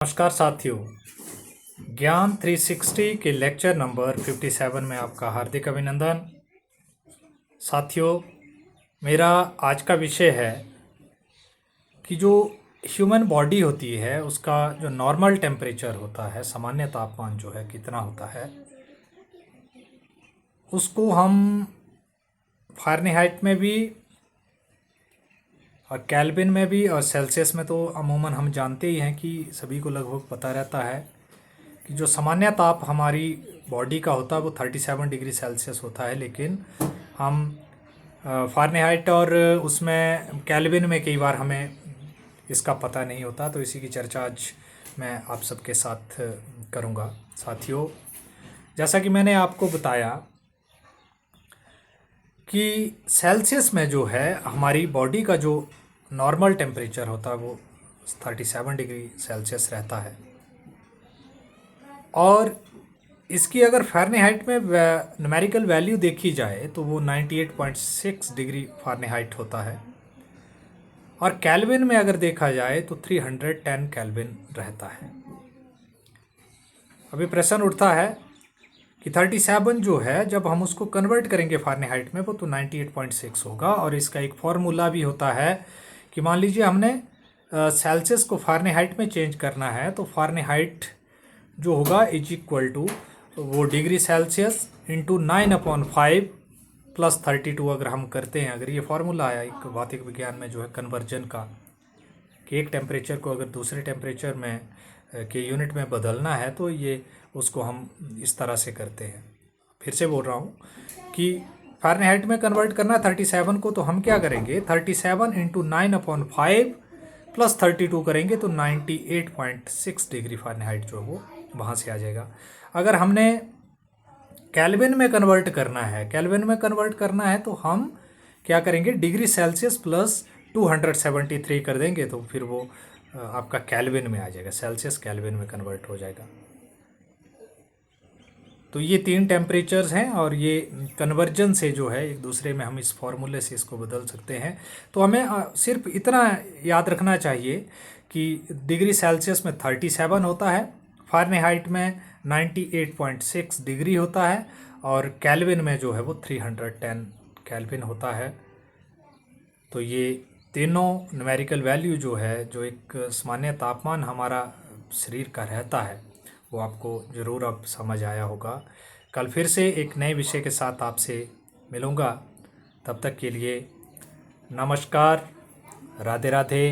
नमस्कार साथियों। ज्ञान 360 के लेक्चर नंबर 57 में आपका हार्दिक अभिनंदन। साथियों, मेरा आज का विषय है कि जो ह्यूमन बॉडी होती है उसका जो नॉर्मल टेम्परेचर होता है, सामान्य तापमान जो है कितना होता है, उसको हम फ़ारेनहाइट में भी और केल्विन में भी और सेल्सियस में तो अमूमन हम जानते ही हैं कि सभी को लगभग पता रहता है कि जो सामान्य ताप हमारी बॉडी का होता है वो 37 डिग्री सेल्सियस होता है, लेकिन हम फ़ारेनहाइट और उसमें केल्विन में कई बार हमें इसका पता नहीं होता। तो इसी की चर्चा आज मैं आप सबके साथ करूँगा। साथियों, जैसा कि मैंने आपको बताया कि सेल्सियस में जो है हमारी बॉडी का जो नॉर्मल टेम्परेचर होता है वो 37 डिग्री सेल्सियस रहता है, और इसकी अगर फ़ारेनहाइट में न्यूमेरिकल वैल्यू देखी जाए तो वो 98.6 डिग्री फ़ारेनहाइट होता है, और केल्विन में अगर देखा जाए तो 310 केल्विन रहता है। अभी प्रश्न उठता है कि 37 जो है जब हम उसको कन्वर्ट करेंगे फ़ारेनहाइट में वो तो 98.6 होगा, और इसका एक फॉर्मूला भी होता है कि मान लीजिए हमने सेल्सियस को फ़ारेनहाइट में चेंज करना है तो फ़ारेनहाइट जो होगा इज इक्वल टू वो डिग्री सेल्सियस इंटू 9/5 प्लस 32 अगर हम करते हैं। अगर ये फार्मूला आया एक भौतिक विज्ञान में जो है कन्वर्जन का, कि एक टेम्परेचर को अगर दूसरे टेम्परेचर में के यूनिट में बदलना है तो ये उसको हम इस तरह से करते हैं। फिर से बोल रहा हूँ कि फ़ारेनहाइट में कन्वर्ट करना 37 को, तो हम क्या करेंगे 37 इंटू 9/5 प्लस 32 करेंगे तो 98.6 डिग्री फ़ारेनहाइट जो वो वहाँ से आ जाएगा। अगर हमने केल्विन में कन्वर्ट करना है, केल्विन में कन्वर्ट करना है तो हम क्या करेंगे डिग्री सेल्सियस प्लस 273 कर देंगे तो फिर वो आपका केल्विन में आ जाएगा, सेल्सियस केल्विन में कन्वर्ट हो जाएगा। तो ये तीन टेम्परेचर्स हैं और ये कन्वर्जन से जो है एक दूसरे में हम इस फॉर्मूले से इसको बदल सकते हैं। तो हमें सिर्फ इतना याद रखना चाहिए कि डिग्री सेल्सियस में 37 होता है, फ़ारेनहाइट में 98.6 डिग्री होता है, और केल्विन में जो है वो 310 केल्विन होता है। तो ये तीनों न्यूमेरिकल वैल्यू जो है, जो एक सामान्य तापमान हमारा शरीर का रहता है, वो आपको ज़रूर अब समझ आया होगा। कल फिर से एक नए विषय के साथ आपसे मिलूँगा। तब तक के लिए नमस्कार, राधे राधे।